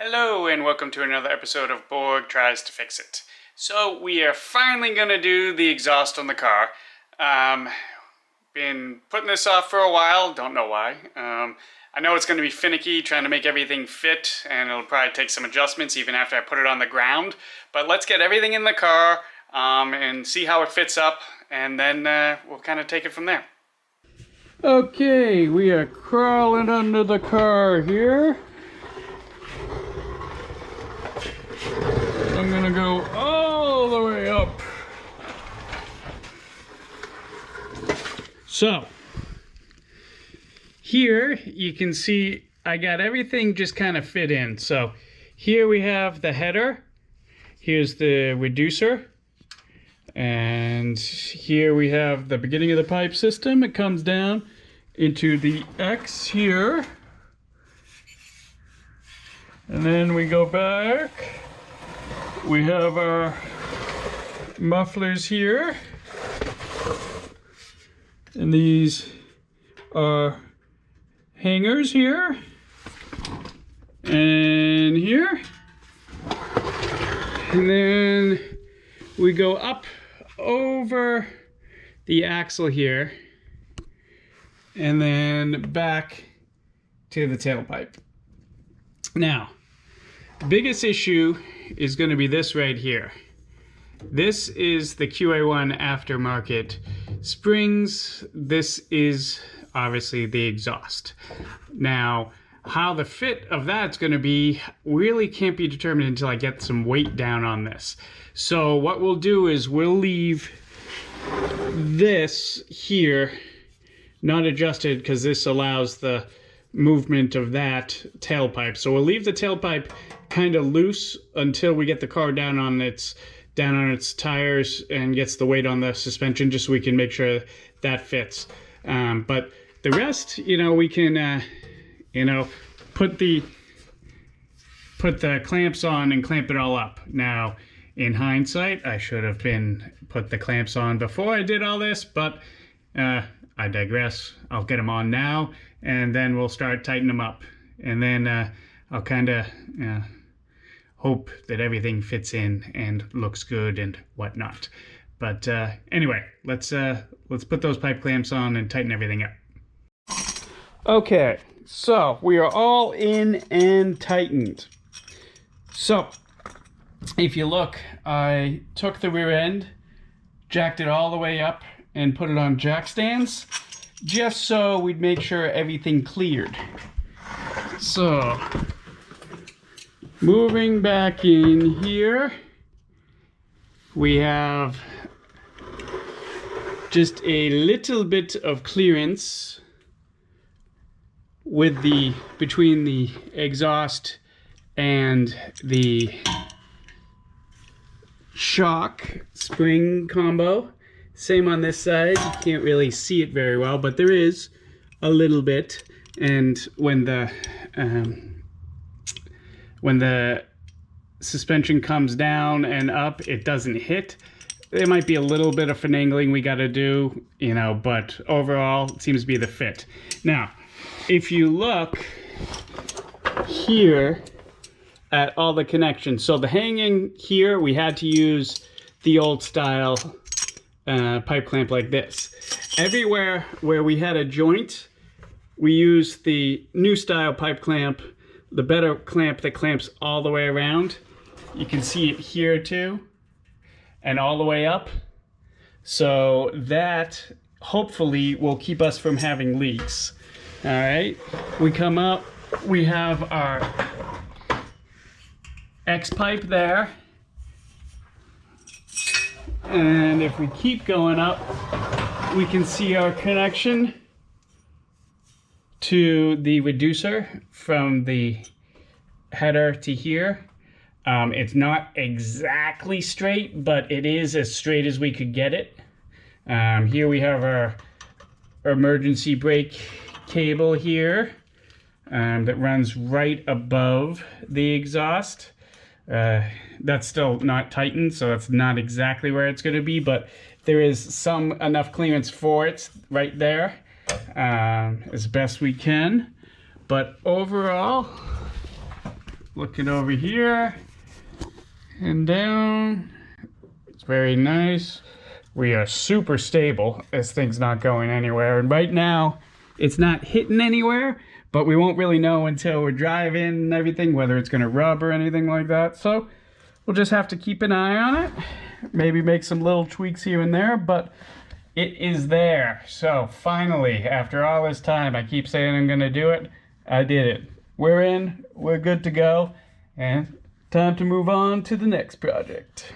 Hello and welcome to another episode of Borg Tries to Fix It. So we are finally going to do the exhaust on the car. Been putting this off for a while, don't know why. I know it's going to be finicky trying to make everything fit, and it'll probably take some adjustments even after I put it on the ground. But let's get everything in the car and see how it fits up, and then we'll kind of take it from there. Okay, we are crawling under the car here. I'm gonna go all the way up. So, here you can see I got everything just kind of fit in. So, here we have the header, here's the reducer, and here we have the beginning of the pipe system. It comes down into the X here, and then we go back. We have our mufflers here, and these are hangers here and here, and then we go up over the axle here and then back to the tailpipe. Now, the biggest issue is going to be this right here. This is the QA1 aftermarket springs. This is obviously the exhaust. Now, how the fit of that's going to be really can't be determined until I get some weight down on this. So what we'll do is we'll leave this here not adjusted because this allows the movement of that tailpipe. So we'll leave the tailpipe kind of loose until we get the car down on its tires and gets the weight on the suspension, just so we can make sure that fits. But the rest, we can put the clamps on and clamp it all up. Now, in hindsight, I should have put the clamps on before I did all this, but I digress. I'll get them on now, and then we'll start tightening them up, and then I'll kind of hope that everything fits in and looks good and whatnot. But anyway, let's put those pipe clamps on and tighten everything up. Okay, so we are all in and tightened. So if you look, I took the rear end, jacked it all the way up, and put it on jack stands, just so we'd make sure everything cleared. So, moving back in here, we have just a little bit of clearance with between the exhaust and the shock spring combo. Same on this side. You can't really see it very well, but there is a little bit. And when the suspension comes down and up, it doesn't hit. There might be a little bit of finagling we got to do, but overall it seems to be the fit. Now, if you look here at all the connections, so the hanging here, we had to use the old style pipe clamp like this. Everywhere where we had a joint, we used the new style pipe clamp, the better clamp that clamps all the way around. You can see it here too, and all the way up. So that hopefully will keep us from having leaks. All right, we come up, we have our X pipe there. And if we keep going up, we can see our connection to the reducer from the header to here. It's not exactly straight, but it is as straight as we could get it. Here we have our emergency brake cable here that runs right above the exhaust. That's still not tightened, so that's not exactly where it's going to be, but there is enough clearance for it right there, as best we can. But overall, looking over here and down. It's very nice. We are super stable. This thing's not going anywhere. And right now, it's not hitting anywhere, but we won't really know until we're driving and everything, whether it's gonna rub or anything like that. So we'll just have to keep an eye on it. Maybe make some little tweaks here and there, but it is there. So finally, after all this time, I keep saying I'm gonna do it. I did it. We're in, we're good to go, and time to move on to the next project.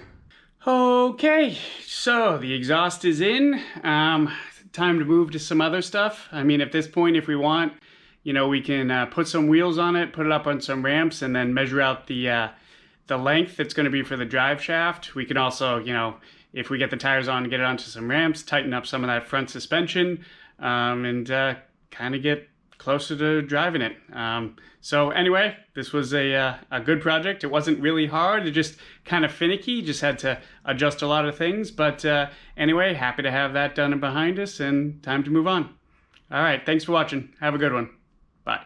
Okay, so the exhaust is in. Time to move to some other stuff. I mean, at this point, if we want, you know, we can put some wheels on it, put it up on some ramps, and then measure out the length that's going to be for the drive shaft. We can also, you know, if we get the tires on, get it onto some ramps, tighten up some of that front suspension, and kind of get closer to driving it. So anyway, this was a good project. It wasn't really hard. It just kind of finicky. Just had to adjust a lot of things. But anyway, happy to have that done and behind us, and time to move on. All right, thanks for watching. Have a good one. Bye.